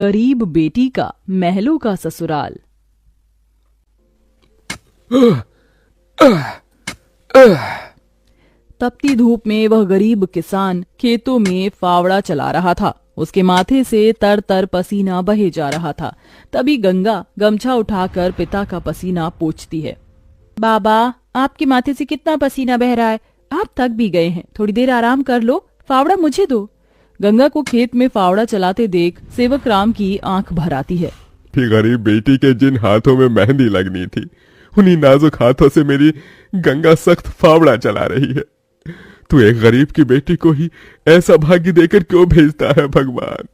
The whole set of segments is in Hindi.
गरीब बेटी का महलों का ससुराल। तपती धूप में वह गरीब किसान खेतों में फावड़ा चला रहा था। उसके माथे से तर तर पसीना बहे जा रहा था। तभी गंगा गमछा उठाकर पिता का पसीना पोंछती है। बाबा, आपके माथे से कितना पसीना बह रहा है, आप थक भी गए हैं, थोड़ी देर आराम कर लो, फावड़ा मुझे दो। गंगा को खेत में फावड़ा चलाते देख सेवक राम की आंख भर आती है। थी गरीब बेटी के जिन हाथों में मेहंदी लगनी थी, उन्हीं नाजुक हाथों से मेरी गंगा सख्त फावड़ा चला रही है। तू एक गरीब की बेटी को ही ऐसा भाग्य देकर क्यों भेजता है भगवान।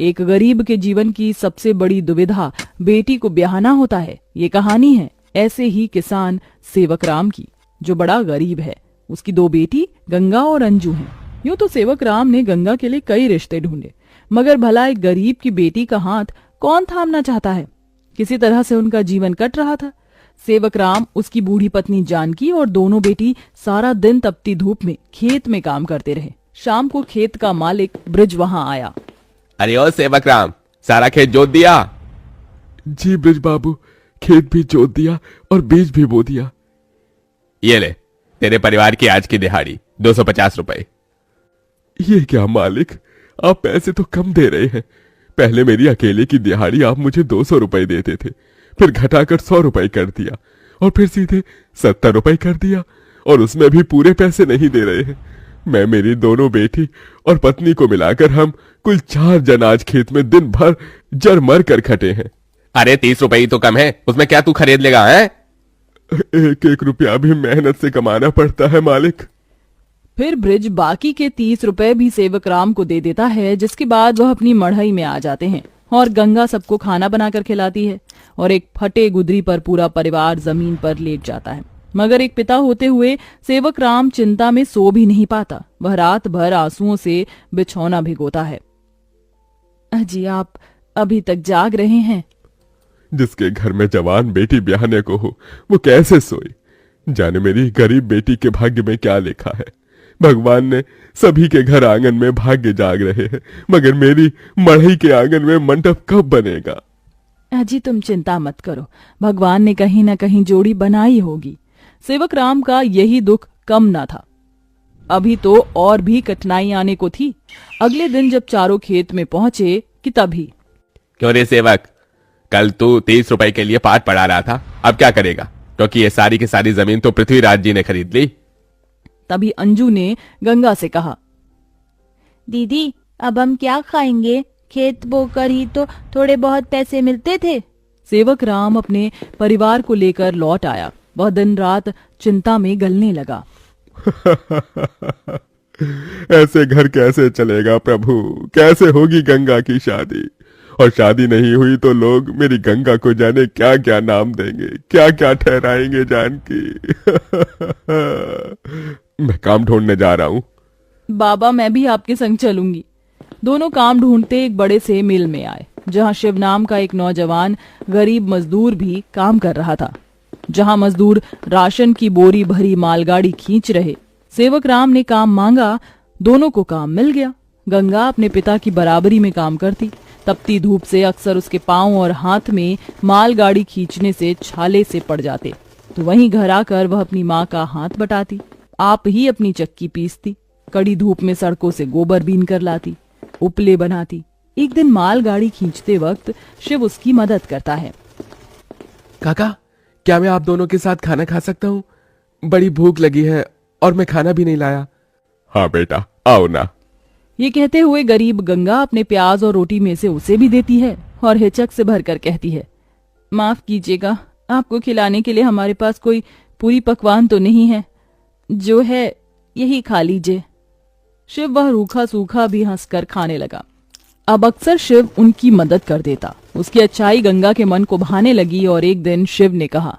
एक गरीब के जीवन की सबसे बड़ी दुविधा बेटी को ब्याहना होता है। ये कहानी है ऐसे ही किसान सेवक राम की, जो बड़ा गरीब है। उसकी दो बेटी गंगा और अंजू हैं। यूं तो सेवक राम ने गंगा के लिए कई रिश्ते ढूंढे, मगर भला एक गरीब की बेटी का हाथ कौन थामना चाहता है। किसी तरह से उनका जीवन कट रहा था। सेवक राम, उसकी बूढ़ी पत्नी जानकी और दोनों बेटी सारा दिन तपती धूप में खेत में काम करते रहे। शाम को खेत का मालिक ब्रिज वहां आया। अरे ओ सेवक राम, सारा खेत जोत दिया? जी ब्रिज बाबू, खेत भी जोत दिया और बीज भी बो दिया। ये ले, तेरे परिवार की आज की दिहाड़ी 250 रुपए। ये क्या मालिक, आप पैसे तो कम दे रहे हैं। पहले मेरी अकेले की दिहाड़ी आप मुझे 200 रुपए देते थे, फिर घटाकर 100 रुपए कर दिया और फिर सीधे 70 रुपए कर दिया, और उसमें भी पूरे पैसे नहीं दे रहे हैं। मैं, मेरी दोनों बेटी और पत्नी को मिलाकर हम कुल 4 जन आज खेत में दिन भर जर मर कर खटे हैं। अरे 30 रुपए ही तो कम है, उसमें क्या तू खरीद लेगा है? एक एक रुपया भी मेहनत से कमाना पड़ता है मालिक। फिर ब्रिज बाकी के 30 रुपए भी सेवक राम को दे देता है, जिसके बाद वह अपनी मढ़ई में आ जाते हैं और गंगा सबको खाना बनाकर खिलाती है और एक फटे गुदरी पर पूरा परिवार जमीन पर लेट जाता है। मगर एक पिता होते हुए सेवक राम चिंता में सो भी नहीं पाता। वह रात भर आंसुओं से बिछौना भिगोता है। अजी, आप अभी तक जाग रहे हैं? जिसके घर में जवान बेटी ब्याहने को हो, वो कैसे सोए। जाने मेरी गरीब बेटी के भाग्य में क्या लिखा है। भगवान ने सभी के घर आंगन में भाग्य जाग रहे हैं, मगर मेरी मढ़ई के आंगन में मंडप कब बनेगा। अजी, तुम चिंता मत करो, भगवान ने कहीं न कहीं जोड़ी बनाई होगी। सेवक राम का यही दुख कम न था। अभी तो और भी कठिनाई आने को थी। अगले दिन जब चारों खेत में पहुंचे कि तभी, क्यों रे सेवक, कल तू 30 रुपए के लिए पाठ पढ़ा रहा था, अब क्या करेगा? क्योंकि ये सारी की सारी जमीन तो पृथ्वीराज जी ने खरीद ली। तभी अंजू ने गंगा से कहा, दीदी, अब हम क्या खाएंगे? खेत बोकर ही तो थोड़े बहुत पैसे मिलते थे। सेवक राम अपने परिवार को लेकर लौट आया। वह दिन रात चिंता में गलने लगा। ऐसे घर कैसे चलेगा प्रभु, कैसे होगी गंगा की शादी। और शादी नहीं हुई तो लोग मेरी गंगा को जाने क्या क्या नाम देंगे, क्या क्या ठहराएंगे जानकी। मैं काम ढूंढने जा रहा हूँ। बाबा, मैं भी आपके संग चलूंगी। दोनों काम ढूंढते एक बड़े से मिल में आए, जहां शिव नाम का एक नौजवान गरीब मजदूर भी काम कर रहा था। जहां मजदूर राशन की बोरी भरी मालगाड़ी खींच रहे। सेवक राम ने काम मांगा, दोनों को काम मिल गया। गंगा अपने पिता की बराबरी में काम करती। तपती धूप से अक्सर उसके पांव और हाथ में मालगाड़ी खींचने से छाले से पड़ जाते, तो वहीं घर आकर वह अपनी माँ का हाथ बटाती। आप ही अपनी चक्की पीसती, कड़ी धूप में सड़कों से गोबर बीन कर लाती, उपले बनाती। एक दिन मालगाड़ी खींचते वक्त शिव उसकी मदद करता है। काका, क्या मैं आप दोनों के साथ खाना खा सकता हूँ? बड़ी भूख लगी है और मैं खाना भी नहीं लाया। हाँ बेटा, आओ ना। ये कहते हुए गरीब गंगा अपने प्याज और रोटी में से उसे भी देती है और हिचक से भरकर कहती है, माफ कीजिएगा, आपको खिलाने के लिए हमारे पास कोई पूरी पकवान तो नहीं है, जो है यही खा लीजिए। शिव वह रूखा सूखा भी हंसकर खाने लगा। अब अक्सर शिव उनकी मदद कर देता। उसकी अच्छाई गंगा के मन को भाने लगी और एक दिन शिव ने कहा,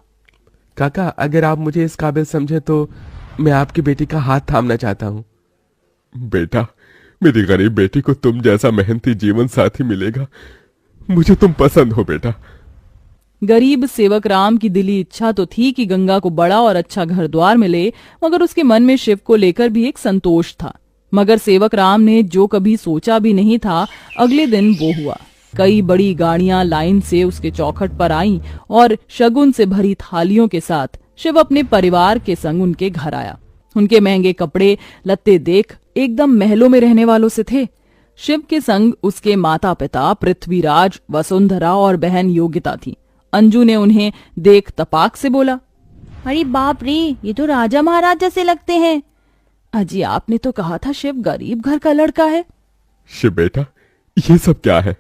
काका, अगर आप मुझे इस काबिल समझे तो मैं आपकी बेटी का हाथ थामना चाहता हूँ। बेटा, मेरी गरीब बेटी को तुम जैसा मेहनती जीवन साथी मिलेगा। मुझे तुम पसंद हो बेटा। गरीब सेवक राम की दिली इच्छा तो थी कि गंगा को बड़ा और अच्छा घर द्वार मिले, मगर उसके मन में शिव को लेकर भी एक संतोष था। मगर सेवक राम ने जो कभी सोचा भी नहीं था, अगले दिन वो हुआ। कई बड़ी गाड़ियां लाइन से उसके चौखट पर आईं और शगुन से भरी थालियों के साथ शिव अपने परिवार के संग उनके घर आया। उनके महंगे कपड़े लत्ते देख एकदम महलों में रहने वालों से थे। शिव के संग उसके माता पिता पृथ्वीराज, वसुंधरा और बहन योगिता थी। अंजू ने उन्हें देख तपाक से बोला, अरे बाप रे, ये तो राजा महाराजा से लगते हैं। अजी आपने तो कहा था शिव गरीब घर का लड़का है। शिव बेटा, ये सब क्या है?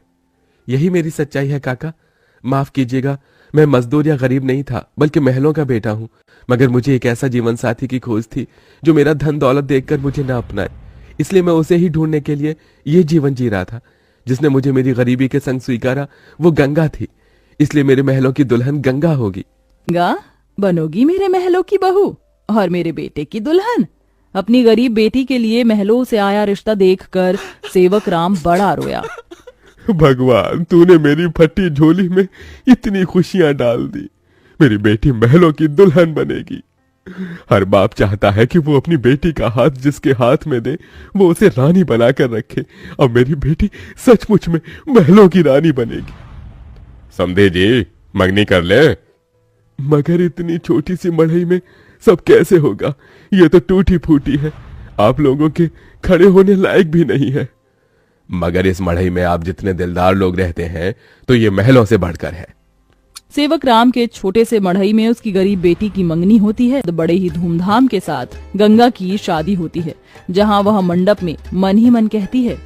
यही मेरी सच्चाई है काका। माफ कीजिएगा, मैं मजदूर या गरीब नहीं था, बल्कि महलों का बेटा हूँ। मगर मुझे एक ऐसा जीवन साथी की खोज थी जो मेरा धन दौलत देखकर मुझे न अपनाए। इसलिए मैं उसे ही ढूंढने के लिए ये जीवन जी रहा था। जिसने मुझे मेरी गरीबी के संग स्वीकारा वो गंगा थी। इसलिए मेरे महलों की दुल्हन गंगा होगी। गंगा बनोगी मेरे महलों की बहू और मेरे बेटे की दुल्हन। अपनी गरीब बेटी के लिए महलों से आया रिश्ता देखकर सेवक राम बड़ा रोया। भगवान, तूने मेरी फटी झोली में इतनी खुशियां डाल दी। मेरी बेटी महलों की दुल्हन बनेगी। हर बाप चाहता है कि वो अपनी बेटी का हाथ जिसके हाथ में दे वो उसे रानी बनाकर रखे। अब मेरी बेटी सचमुच में महलों की रानी बनेगी। समझे जी, मंगनी कर ले। मगर इतनी छोटी सी मड़ई में सब कैसे होगा? ये तो टूटी फूटी है, आप लोगों के खड़े होने लायक भी नहीं है। मगर इस मढ़ई में आप जितने दिलदार लोग रहते हैं तो ये महलों से बढ़कर है। सेवक राम के छोटे से मढ़ई में उसकी गरीब बेटी की मंगनी होती है। तो बड़े ही धूमधाम के साथ गंगा की शादी होती है, जहां वह मंडप में मन ही मन कहती है,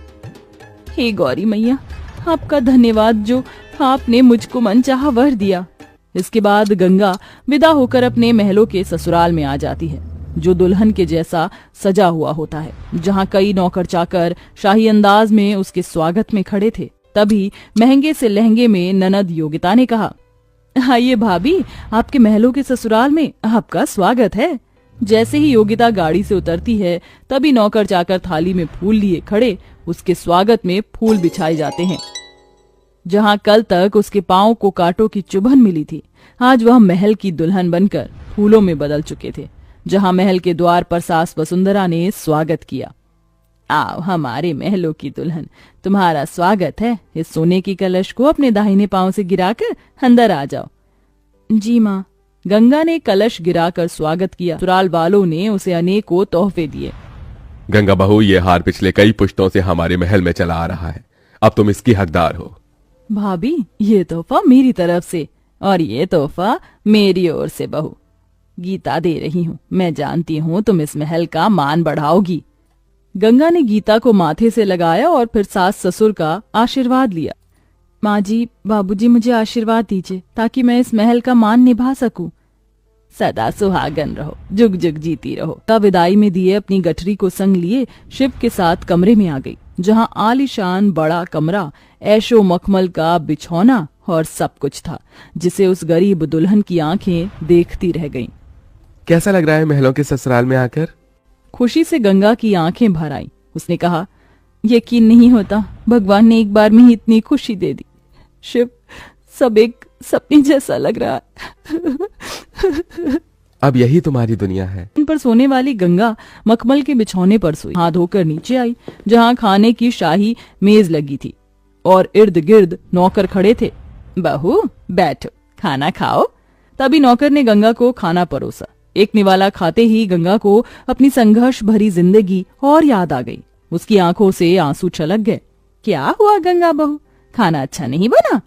हे गौरी मैया, आपका धन्यवाद जो आपने मुझको मनचाहा वर दिया। इसके बाद गंगा विदा होकर अपने महलों के ससुराल में आ जाती है, जो दुल्हन के जैसा सजा हुआ होता है, जहां कई नौकर चाकर शाही अंदाज में उसके स्वागत में खड़े थे। तभी महंगे से लहंगे में ननद योगिता ने कहा, आइए भाभी, आपके महलों के ससुराल में आपका स्वागत है। जैसे ही योगिता गाड़ी से उतरती है, तभी नौकर चाकर थाली में फूल लिए खड़े उसके स्वागत में फूल बिछाए जाते हैं। जहां कल तक उसके पांव को कांटों की चुभन मिली थी, आज वह महल की दुल्हन बनकर फूलों में बदल चुके थे। जहां महल के द्वार पर सास वसुंधरा ने स्वागत किया। आओ हमारे महलों की दुल्हन, तुम्हारा स्वागत है। इस सोने की कलश को अपने दाहिने पांव से गिराकर अंदर आ जाओ। जी माँ। गंगा ने कलश गिराकर स्वागत किया। ससुराल वालों ने उसे अनेकों तोहफे दिए। गंगा बहू, ये हार पिछले कई पुश्तों से हमारे महल में चला आ रहा है, अब तुम इसकी हकदार हो। भाभी, ये तोहफा मेरी तरफ से और ये तोहफा मेरी ओर से बहू। गीता दे रही हूँ, मैं जानती हूँ तुम इस महल का मान बढ़ाओगी। गंगा ने गीता को माथे से लगाया और फिर सास ससुर का आशीर्वाद लिया। माँ जी, बाबूजी, मुझे आशीर्वाद दीजिए ताकि मैं इस महल का मान निभा सकूं। सदा सुहागन रहो, जुग जुग जीती रहो। का विदाई में दिए अपनी गठरी को संग लिए शिव के साथ कमरे में आ गई, जहां आलीशान बड़ा कमरा, ऐशो मखमल का बिछौना और सब कुछ था, जिसे उस गरीब दुल्हन की आंखें देखती रह गईं। कैसा लग रहा है महलों के ससुराल में आकर? खुशी से गंगा की आंखें भर आईं। उसने कहा, यकीन नहीं होता, भगवान ने एक बार में ही इतनी खुशी दे दी। शिव, सब एक सपने जैसा लग रहा है। अब यही तुम्हारी दुनिया है। इन पर सोने वाली गंगा मखमल के बिछौने पर सोई, हाथ धोकर नीचे आई, जहां खाने की शाही मेज लगी थी और इर्द गिर्द नौकर खड़े थे। बहू बैठो, खाना खाओ। तभी नौकर ने गंगा को खाना परोसा। एक निवाला खाते ही गंगा को अपनी संघर्ष भरी जिंदगी और याद आ गई। उसकी आंखों से आंसू छलक गए। क्या हुआ गंगा बहू, खाना अच्छा नहीं बना?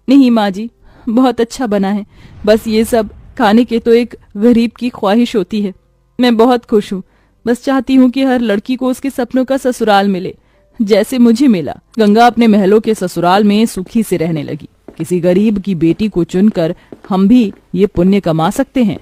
नहीं माँ जी, बहुत अच्छा बना है, बस ये सब खाने के तो एक गरीब की ख्वाहिश होती है। मैं बहुत खुश हूँ, बस चाहती हूँ कि हर लड़की को उसके सपनों का ससुराल मिले, जैसे मुझे मिला। गंगा अपने महलों के ससुराल में सुखी से रहने लगी। किसी गरीब की बेटी को चुनकर हम भी ये पुण्य कमा सकते हैं।